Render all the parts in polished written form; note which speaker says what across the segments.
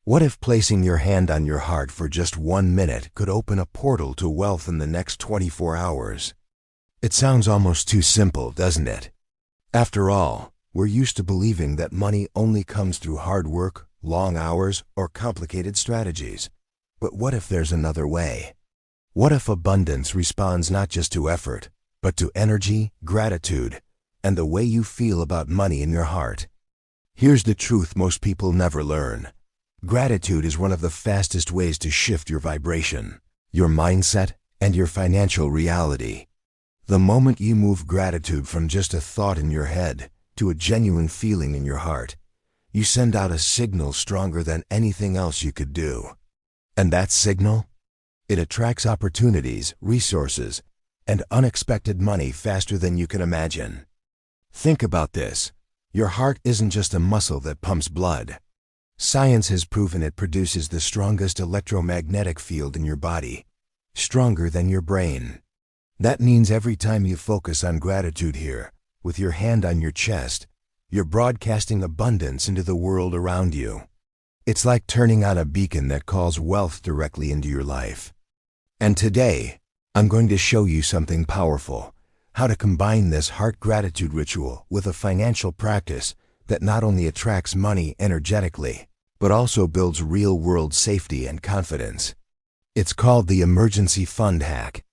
Speaker 1: What if placing your hand on your heart for just 1 minute could open a portal to wealth in the next 24 hours? It sounds almost too simple, doesn't it? After all, we're used to believing that money only comes through hard work, long hours, or complicated strategies. But what if there's another way? What if abundance responds not just to effort, but to energy, gratitude, and the way you feel about money in your heart? Here's the truth most people never learn. Gratitude is one of the fastest ways to shift your vibration, your mindset, and your financial reality. The moment you move gratitude from just a thought in your head to a genuine feeling in your heart, you send out a signal stronger than anything else you could do. And that signal? It attracts opportunities, resources, and unexpected money faster than you can imagine. Think about this. Your heart isn't just a muscle that pumps blood. Science has proven it produces the strongest electromagnetic field in your body, stronger than your brain. That means every time you focus on gratitude here, with your hand on your chest, you're broadcasting abundance into the world around you. It's like turning on a beacon that calls wealth directly into your life. And today, I'm going to show you something powerful, how to combine this heart gratitude ritual with a financial practice that not only attracts money energetically, but also builds real-world safety and confidence. It's called the emergency fund hack.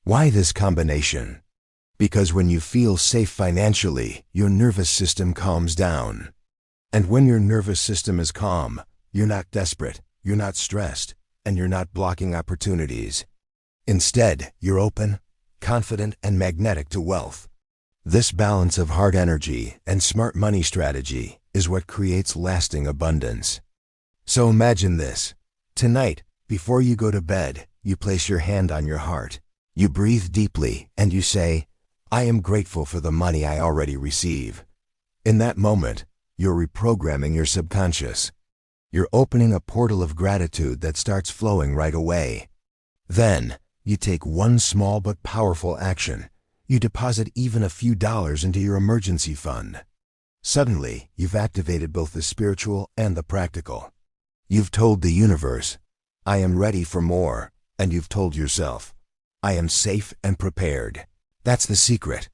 Speaker 1: Why this combination? Because when you feel safe financially, your nervous system calms down. And when your nervous system is calm, you're not desperate, you're not stressed, and you're not blocking opportunities. Instead, you're open, confident, and magnetic to wealth. This balance of heart energy and smart money strategy is what creates lasting abundance. So imagine this. Tonight, before you go to bed, you place your hand on your heart. You breathe deeply and you say, "I am grateful for the money I already receive." In that moment, you're reprogramming your subconscious. You're opening a portal of gratitude that starts flowing right away. Then, you take one small but powerful action. You deposit even a few dollars into your emergency fund. Suddenly, you've activated both the spiritual and the practical. You've told the universe, "I am ready for more," and you've told yourself, "I am safe and prepared." That's the secret.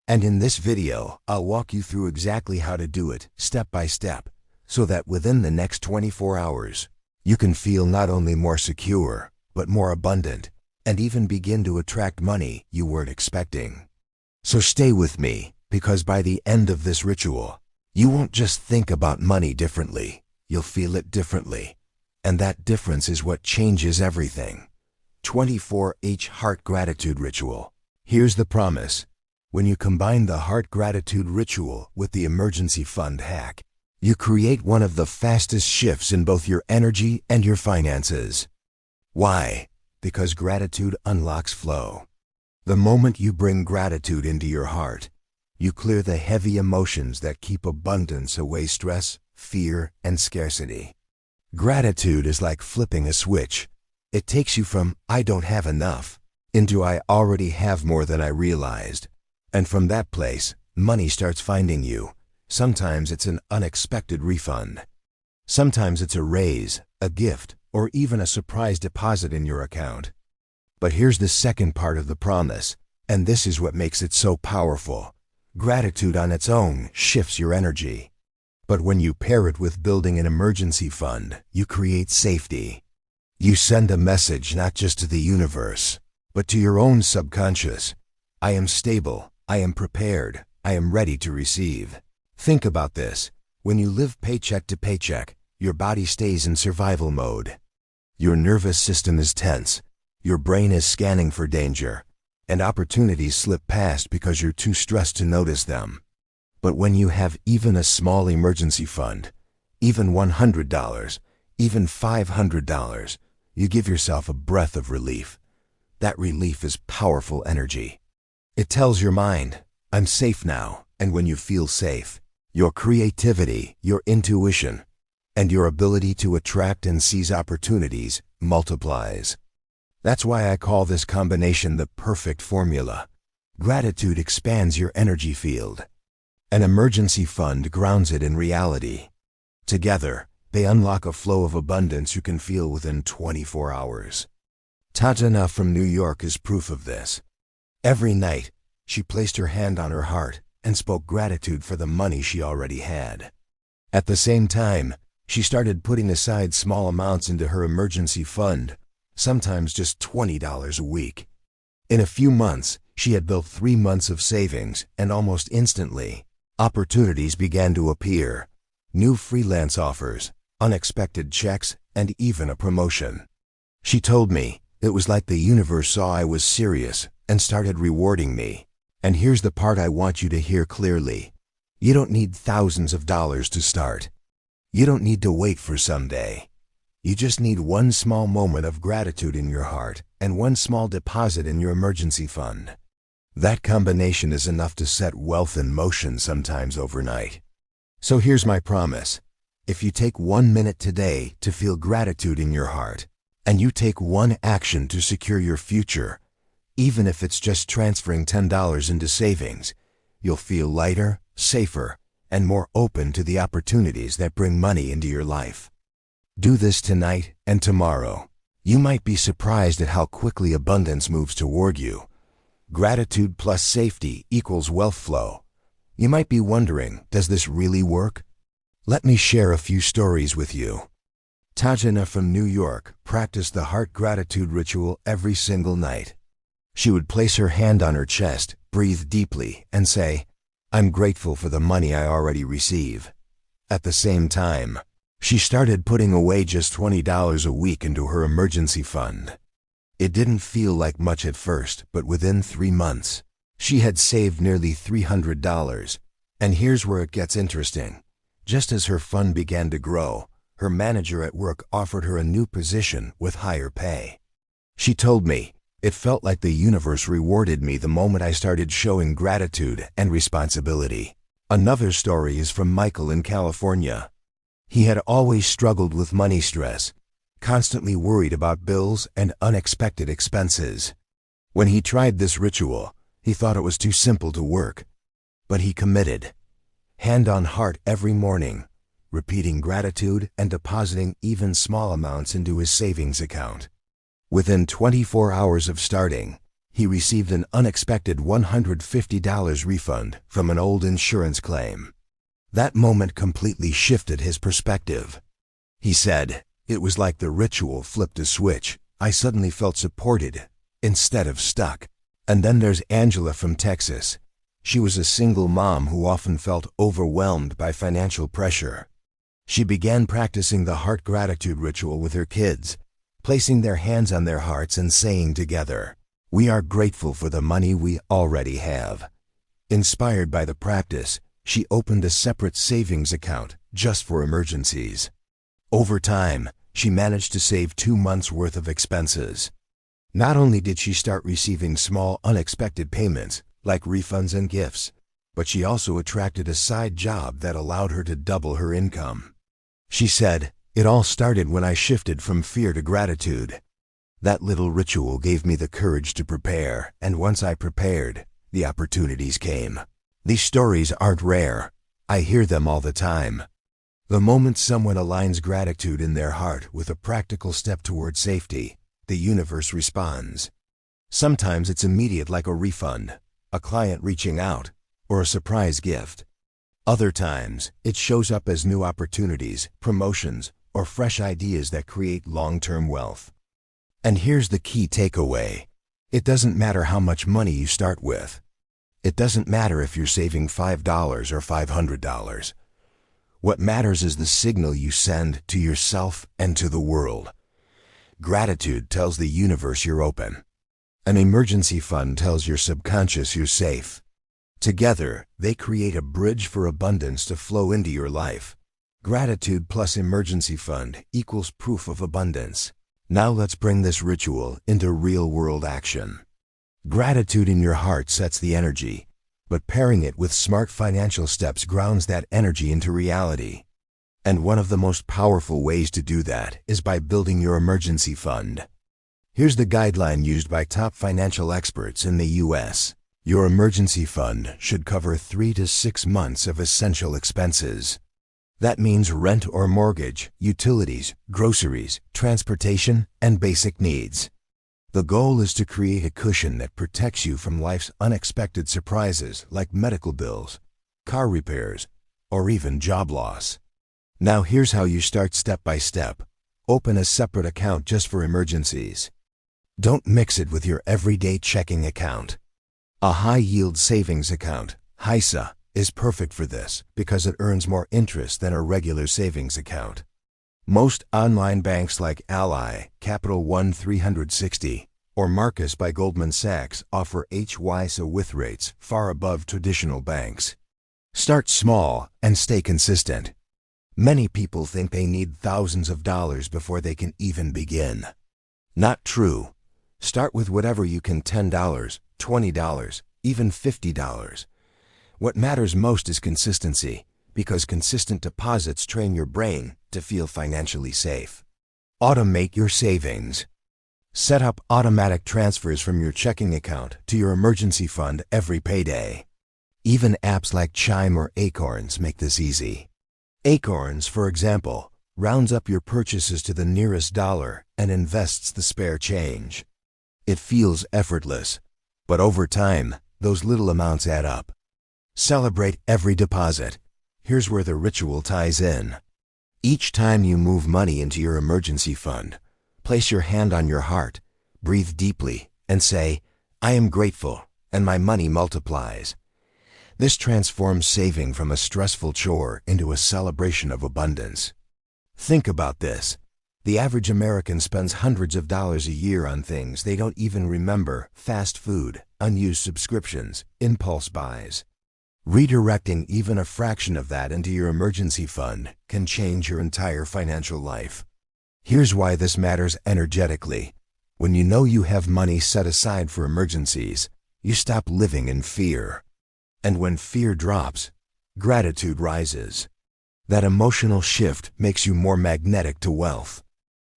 Speaker 1: And in this video, I'll walk you through exactly how to do it, step by step, so that within the next 24 hours, you can feel not only more secure, but more abundant, and even begin to attract money you weren't expecting. So stay with me, because by the end of this ritual, you won't just think about money differently, you'll feel it differently. And that difference is what changes everything. 24H Heart Gratitude Ritual. Here's the promise. When you combine the heart gratitude ritual with the emergency fund hack, you create one of the fastest shifts in both your energy and your finances. Why? Because gratitude unlocks flow. The moment you bring gratitude into your heart, you clear the heavy emotions that keep abundance away: stress, fear, and scarcity. Gratitude is like flipping a switch. It takes you from "I don't have enough" into "I already have more than I realized." And from that place, money starts finding you. Sometimes it's an unexpected refund. Sometimes it's a raise, a gift, or even a surprise deposit in your account. But here's the second part of the promise, and this is what makes it so powerful. Gratitude on its own shifts your energy. But when you pair it with building an emergency fund, you create safety. You send a message not just to the universe, but to your own subconscious. I am stable, I am prepared, I am ready to receive. Think about this. When you live paycheck to paycheck, your body stays in survival mode. Your nervous system is tense, your brain is scanning for danger, and opportunities slip past because you're too stressed to notice them. But when you have even a small emergency fund, even $100, even $500, you give yourself a breath of relief. That relief is powerful energy. It tells your mind, "I'm safe now," and when you feel safe, your creativity, your intuition, and your ability to attract and seize opportunities multiplies. That's why I call this combination the perfect formula. Gratitude expands your energy field. An emergency fund grounds it in reality. Together, they unlock a flow of abundance you can feel within 24 hours. Tatjana from New York is proof of this. Every night, she placed her hand on her heart and spoke gratitude for the money she already had. At the same time, she started putting aside small amounts into her emergency fund, sometimes just $20 a week. In a few months, she had built 3 months of savings, and almost instantly, opportunities began to appear. New freelance offers, unexpected checks, and even a promotion. She told me it was like the universe saw I was serious and started rewarding me. And here's the part I want you to hear clearly. You don't need thousands of dollars to start. You don't need to wait for someday. You just need one small moment of gratitude in your heart and one small deposit in your emergency fund. That combination is enough to set wealth in motion, sometimes overnight. So here's my promise. If you take 1 minute today to feel gratitude in your heart, and you take one action to secure your future, even if it's just transferring $10 into savings, you'll feel lighter, safer, and more open to the opportunities that bring money into your life. Do this tonight and tomorrow. You might be surprised at how quickly abundance moves toward you. Gratitude plus safety equals wealth flow. You might be wondering, does this really work? Let me share a few stories with you. Tatjana from New York practiced the heart gratitude ritual every single night. She would place her hand on her chest, breathe deeply, and say, "I'm grateful for the money I already receive." At the same time, she started putting away just $20 a week into her emergency fund. It didn't feel like much at first, but within 3 months, she had saved nearly $300. And here's where it gets interesting. Just as her fund began to grow, her manager at work offered her a new position with higher pay. She told me, "It felt like the universe rewarded me the moment I started showing gratitude and responsibility." Another story is from Michael in California. He had always struggled with money stress, constantly worried about bills and unexpected expenses. When he tried this ritual, he thought it was too simple to work. But he committed. Hand on heart every morning, repeating gratitude and depositing even small amounts into his savings account. Within 24 hours of starting, he received an unexpected $150 refund from an old insurance claim. That moment completely shifted his perspective. He said, "It was like the ritual flipped a switch. I suddenly felt supported instead of stuck." And then there's Angela from Texas. She was a single mom who often felt overwhelmed by financial pressure. She began practicing the heart gratitude ritual with her kids, placing their hands on their hearts and saying together, "We are grateful for the money we already have." Inspired by the practice, she opened a separate savings account just for emergencies. Over time, she managed to save 2 months' worth of expenses. Not only did she start receiving small, unexpected payments, like refunds and gifts, but she also attracted a side job that allowed her to double her income. She said, "It all started when I shifted from fear to gratitude. That little ritual gave me the courage to prepare, and once I prepared, the opportunities came." These stories aren't rare. I hear them all the time. The moment someone aligns gratitude in their heart with a practical step toward safety, the universe responds. Sometimes it's immediate, like a refund, a client reaching out, or a surprise gift. Other times, it shows up as new opportunities, promotions, or fresh ideas that create long-term wealth. And here's the key takeaway. It doesn't matter how much money you start with. It doesn't matter if you're saving $5 or $500. What matters is the signal you send to yourself and to the world. Gratitude tells the universe you're open. An emergency fund tells your subconscious you're safe. Together, they create a bridge for abundance to flow into your life. Gratitude plus emergency fund equals proof of abundance. Now let's bring this ritual into real-world action. Gratitude in your heart sets the energy, but pairing it with smart financial steps grounds that energy into reality. And one of the most powerful ways to do that is by building your emergency fund. Here's the guideline used by top financial experts in the U.S. Your emergency fund should cover 3 to 6 months of essential expenses. That means rent or mortgage, utilities, groceries, transportation, and basic needs. The goal is to create a cushion that protects you from life's unexpected surprises like medical bills, car repairs, or even job loss. Now here's how you start step by step. Open a separate account just for emergencies. Don't mix it with your everyday checking account. A high-yield savings account, HISA, is perfect for this because it earns more interest than a regular savings account. Most online banks like Ally, Capital One 360, or Marcus by Goldman Sachs offer HISA with rates far above traditional banks. Start small and stay consistent. Many people think they need thousands of dollars before they can even begin. Not true. Start with whatever you can: $10, $20, even $50. What matters most is consistency, because consistent deposits train your brain to feel financially safe. Automate your savings. Set up automatic transfers from your checking account to your emergency fund every payday. Even apps like Chime or Acorns make this easy. Acorns, for example, rounds up your purchases to the nearest dollar and invests the spare change. It feels effortless, but over time, those little amounts add up. Celebrate every deposit. Here's where the ritual ties in. Each time you move money into your emergency fund, place your hand on your heart, breathe deeply, and say, "I am grateful, and my money multiplies." This transforms saving from a stressful chore into a celebration of abundance. Think about this. The average American spends hundreds of dollars a year on things they don't even remember: fast food, unused subscriptions, impulse buys. Redirecting even a fraction of that into your emergency fund can change your entire financial life. Here's why this matters energetically. When you know you have money set aside for emergencies, you stop living in fear. And when fear drops, gratitude rises. That emotional shift makes you more magnetic to wealth.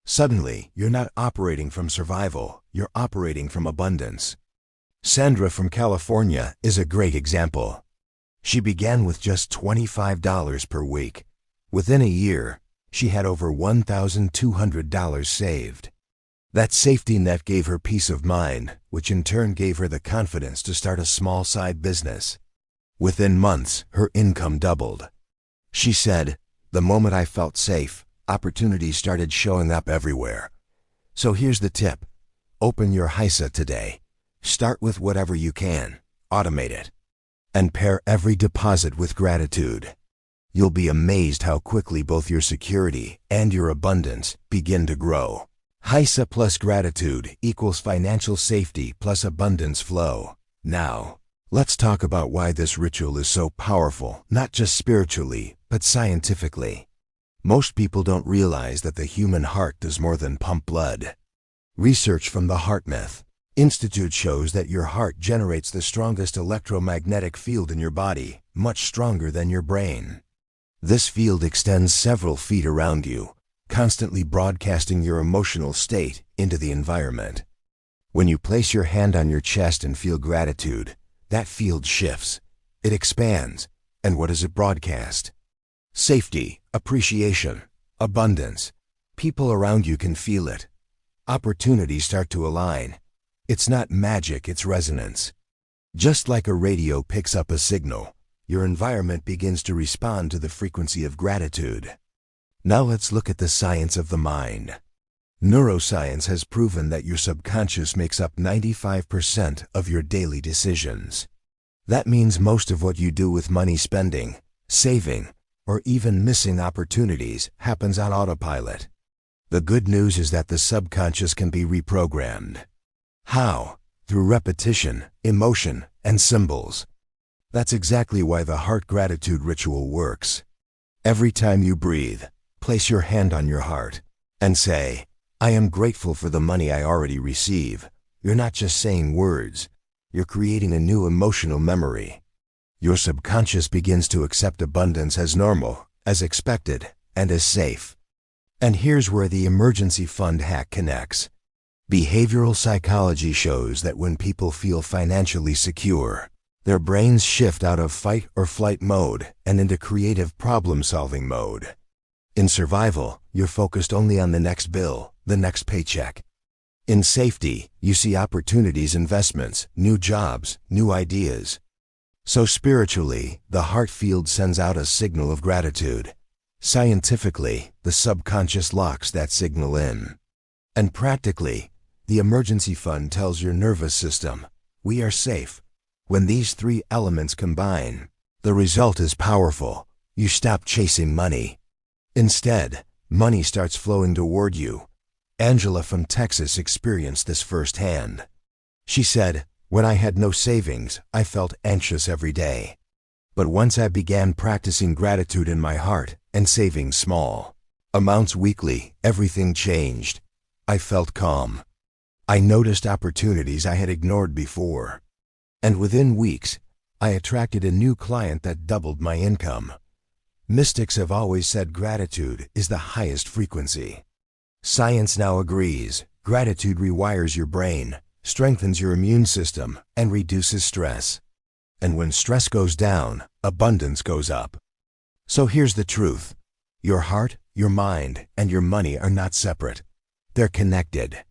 Speaker 1: Suddenly, you're not operating from survival, you're operating from abundance. Sandra from California is a great example. She began with just $25 per week. Within a year, she had over $1,200 saved. That safety net gave her peace of mind, which in turn gave her the confidence to start a small side business. Within months, her income doubled. She said, "The moment I felt safe, opportunities started showing up everywhere." So here's the tip. Open your HISA today. Start with whatever you can. Automate it. And pair every deposit with gratitude. You'll be amazed how quickly both your security and your abundance begin to grow. HISA plus gratitude equals financial safety plus abundance flow. Now, let's talk about why this ritual is so powerful, not just spiritually, but scientifically. Most people don't realize that the human heart does more than pump blood. Research from the HeartMath Institute shows that your heart generates the strongest electromagnetic field in your body, much stronger than your brain. This field extends several feet around you, constantly broadcasting your emotional state into the environment. When you place your hand on your chest and feel gratitude, that field shifts. It expands. And what does it broadcast? Safety, appreciation, abundance. People around you can feel it. Opportunities start to align. It's not magic, it's resonance. Just like a radio picks up a signal, your environment begins to respond to the frequency of gratitude. Now let's look at the science of the mind. Neuroscience has proven that your subconscious makes up 95% of your daily decisions. That means most of what you do with money spending, saving, or even missing opportunities happens on autopilot. The good news is that the subconscious can be reprogrammed. How? Through repetition, emotion, and symbols. That's exactly why the heart gratitude ritual works. Every time you breathe, place your hand on your heart and say, "I am grateful for the money I already receive." You're not just saying words, you're creating a new emotional memory. Your subconscious begins to accept abundance as normal, as expected, and as safe. And here's where the emergency fund hack connects. Behavioral psychology shows that when people feel financially secure, Their brains shift out of fight or flight mode and into creative problem-solving mode. In survival, you're focused only on the next bill, the next paycheck. In safety, you see opportunities, investments, new jobs, new ideas. So spiritually, the heart field sends out a signal of gratitude. Scientifically, the subconscious locks that signal in. And practically, the emergency fund tells your nervous system, we are safe. When these three elements combine, the result is powerful. You stop chasing money. Instead, money starts flowing toward you. Angela from Texas experienced this firsthand. She said, when I had no savings, I felt anxious every day. But once I began practicing gratitude in my heart and saving small amounts weekly, everything changed. I felt calm. I noticed opportunities I had ignored before. And within weeks, I attracted a new client that doubled my income. Mystics have always said gratitude is the highest frequency. Science now agrees. Gratitude rewires your brain, strengthens your immune system, and reduces stress. And when stress goes down, abundance goes up. So here's the truth. Your heart, your mind, and your money are not separate. They're connected.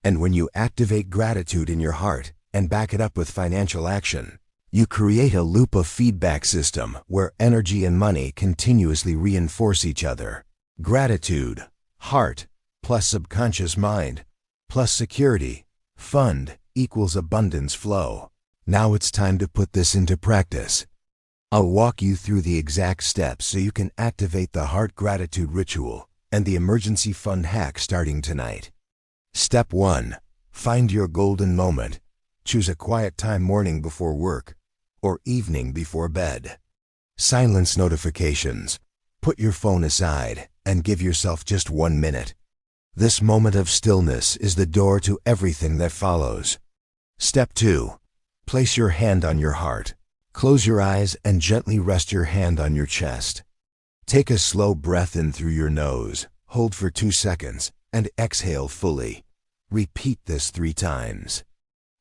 Speaker 1: And when you activate gratitude in your heart and back it up with financial action, you create a loop of feedback system where energy and money continuously reinforce each other. Gratitude, heart, plus subconscious mind, plus security, fund, equals abundance flow. Now it's time to put this into practice. I'll walk you through the exact steps so you can activate the heart gratitude ritual and the emergency fund hack starting tonight. Step 1. Find your golden moment. Choose a quiet time, morning before work or evening before bed. Silence notifications. Put your phone aside and give yourself just 1 minute. This moment of stillness is the door to everything that follows. Step 2. Place your hand on your heart. Close your eyes and gently rest your hand on your chest. Take a slow breath in through your nose, hold for 2 seconds, and exhale fully. Repeat this 3 times.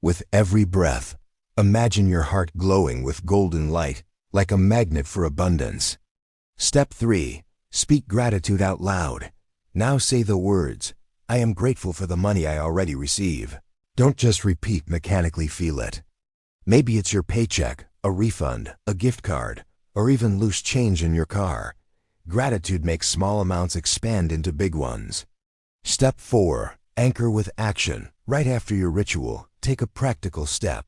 Speaker 1: With every breath, imagine your heart glowing with golden light, like a magnet for abundance. Step 3. Speak gratitude out loud. Now say the words, I am grateful for the money I already receive. Don't just repeat, mechanically feel it. Maybe it's your paycheck, a refund, a gift card, or even loose change in your car. Gratitude makes small amounts expand into big ones. Step 4. Anchor with action. Right after your ritual, take a practical step.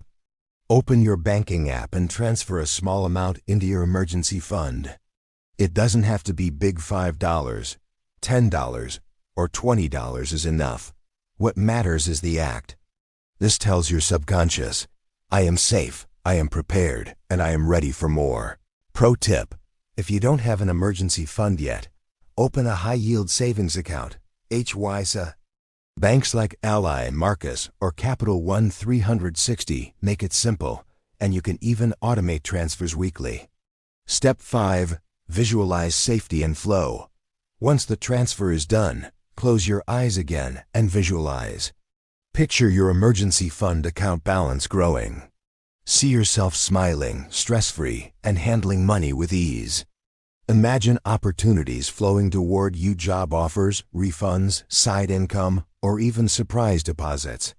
Speaker 1: Open your banking app and transfer a small amount into your emergency fund. It doesn't have to be big. $5, $10, or $20 is enough. What matters is the act. This tells your subconscious, I am safe, I am prepared, and I am ready for more. Pro tip: if you don't have an emergency fund yet, open a high-yield savings account, HYSA. Banks like Ally, Marcus, or Capital One 360 make it simple, and you can even automate transfers weekly. Step 5. Visualize safety and flow. Once the transfer is done, close your eyes again and visualize. Picture your emergency fund account balance growing. See yourself smiling, stress-free, and handling money with ease. Imagine opportunities flowing toward you: job offers, refunds, side income, or even surprise deposits.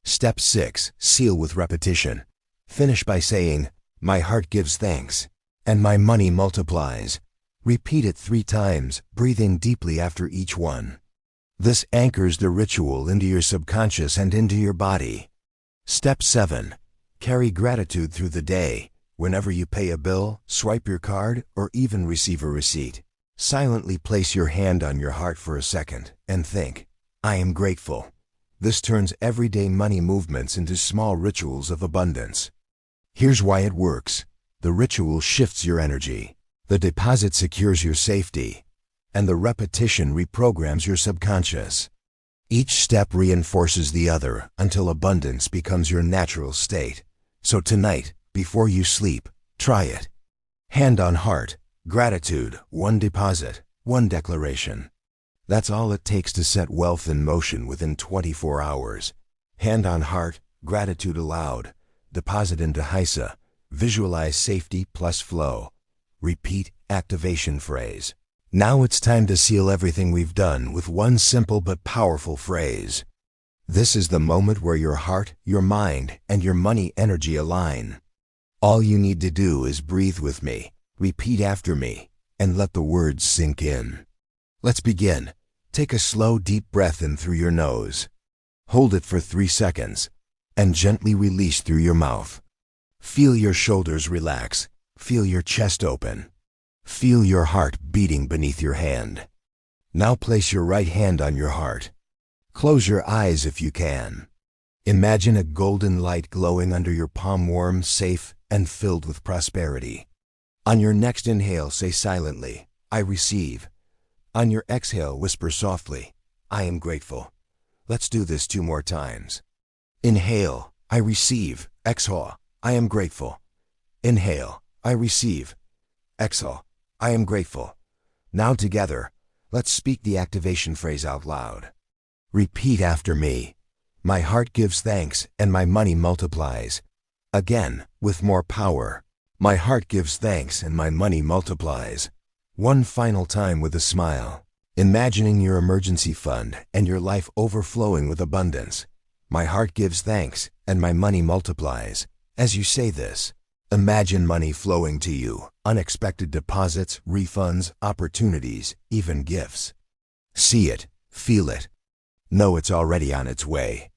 Speaker 1: Step 6. Seal with repetition. Finish by saying, my heart gives thanks, and my money multiplies. Repeat it 3 times, breathing deeply after each one. This anchors the ritual into your subconscious and into your body. Step 7. Carry gratitude through the day. Whenever you pay a bill, swipe your card, or even receive a receipt, silently place your hand on your heart for a second and think, I am grateful. This turns everyday money movements into small rituals of abundance. Here's why it works. The ritual shifts your energy. The deposit secures your safety, and the repetition reprograms your subconscious. Each step reinforces the other until abundance becomes your natural state. So tonight, before you sleep, try it. Hand on heart, gratitude, 1 deposit, 1 declaration. That's all it takes to set wealth in motion within 24 hours. Hand on heart, gratitude aloud, deposit into HYSA, Visualize safety plus flow. Repeat activation phrase. Now it's time to seal everything we've done with one simple but powerful phrase. This is the moment where your heart, your mind, and your money energy align. All you need to do is breathe with me, repeat after me, and let the words sink in. Let's begin. Take a slow, deep breath in through your nose. Hold it for 3 seconds, and gently release through your mouth. Feel your shoulders relax. Feel your chest open. Feel your heart beating beneath your hand. Now place your right hand on your heart. Close your eyes if you can. Imagine a golden light glowing under your palm, warm, safe, and filled with prosperity. On your next inhale, say silently, I receive. On your exhale, whisper softly, I am grateful. Let's do this 2 more times. Inhale, I receive. Exhale, I am grateful. Inhale, I receive. Exhale, I am grateful. Now together, let's speak the activation phrase out loud. Repeat after me. My heart gives thanks and my money multiplies. Again, with more power. My heart gives thanks and my money multiplies. One final time with a smile, imagining your emergency fund and your life overflowing with abundance. My heart gives thanks and my money multiplies. As you say this, imagine money flowing to you, unexpected deposits, refunds, opportunities, even gifts. See it, feel it. Know it's already on its way.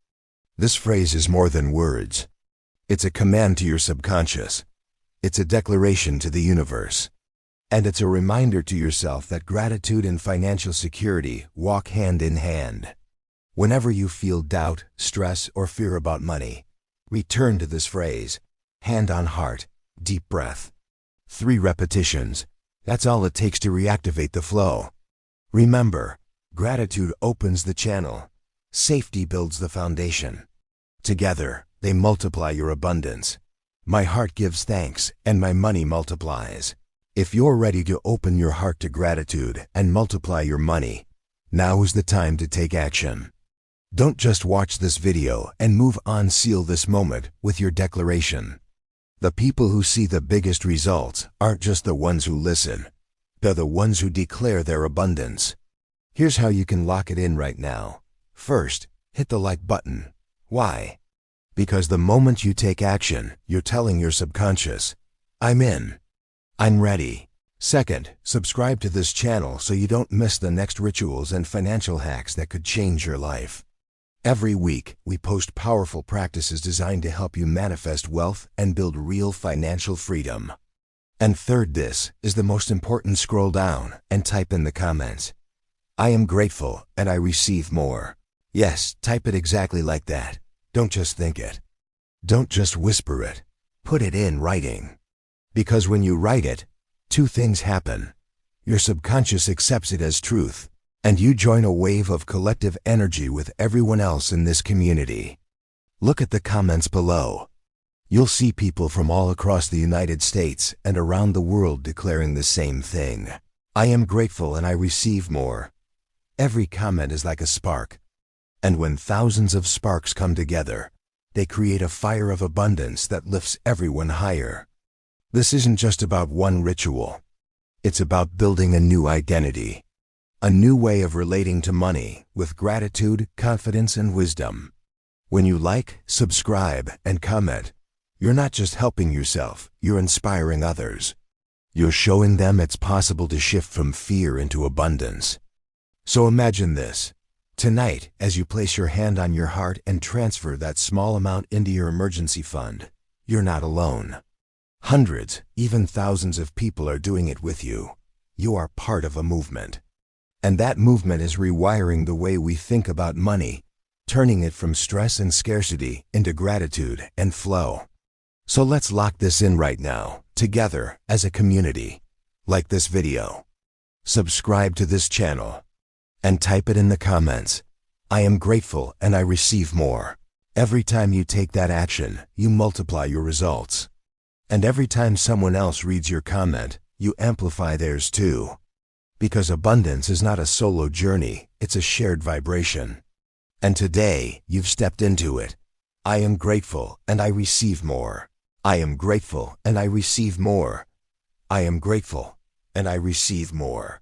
Speaker 1: This phrase is more than words. It's a command to your subconscious. It's a declaration to the universe. And it's a reminder to yourself that gratitude and financial security walk hand in hand. Whenever you feel doubt, stress, or fear about money, return to this phrase. Hand on heart, deep breath. 3 repetitions. That's all it takes to reactivate the flow. Remember, gratitude opens the channel. Safety builds the foundation. Together, they multiply your abundance. My heart gives thanks and my money multiplies. If you're ready to open your heart to gratitude and multiply your money, now is the time to take action. Don't just watch this video and move on. Seal this moment with your declaration. The people who see the biggest results aren't just the ones who listen. They're the ones who declare their abundance. Here's how you can lock it in right now. First, hit the like button. Why? Because the moment you take action, you're telling your subconscious, I'm in. I'm ready. Second, subscribe to this channel so you don't miss the next rituals and financial hacks that could change your life. Every week, we post powerful practices designed to help you manifest wealth and build real financial freedom. And third, this is the most important. Scroll down and type in the comments. I am grateful and I receive more. Yes, type it exactly like that. Don't just think it. Don't just whisper it. Put it in writing. Because when you write it, 2 things happen. Your subconscious accepts it as truth, and you join a wave of collective energy with everyone else in this community. Look at the comments below. You'll see people from all across the United States and around the world declaring the same thing. I am grateful and I receive more. Every comment is like a spark. And when thousands of sparks come together, they create a fire of abundance that lifts everyone higher. This isn't just about one ritual. It's about building a new identity. A new way of relating to money with gratitude, confidence, and wisdom. When you like, subscribe, and comment, you're not just helping yourself, you're inspiring others. You're showing them it's possible to shift from fear into abundance. So imagine this. Tonight, as you place your hand on your heart and transfer that small amount into your emergency fund, you're not alone. Hundreds, even thousands of people are doing it with you. You are part of a movement. And that movement is rewiring the way we think about money, turning it from stress and scarcity into gratitude and flow. So let's lock this in right now, together as a community. Like this video. Subscribe to this channel. And type it in the comments. I am grateful and I receive more. Every time you take that action, you multiply your results. And every time someone else reads your comment, you amplify theirs too. Because abundance is not a solo journey, it's a shared vibration. And today, you've stepped into it. I am grateful and I receive more. I am grateful and I receive more. I am grateful and I receive more.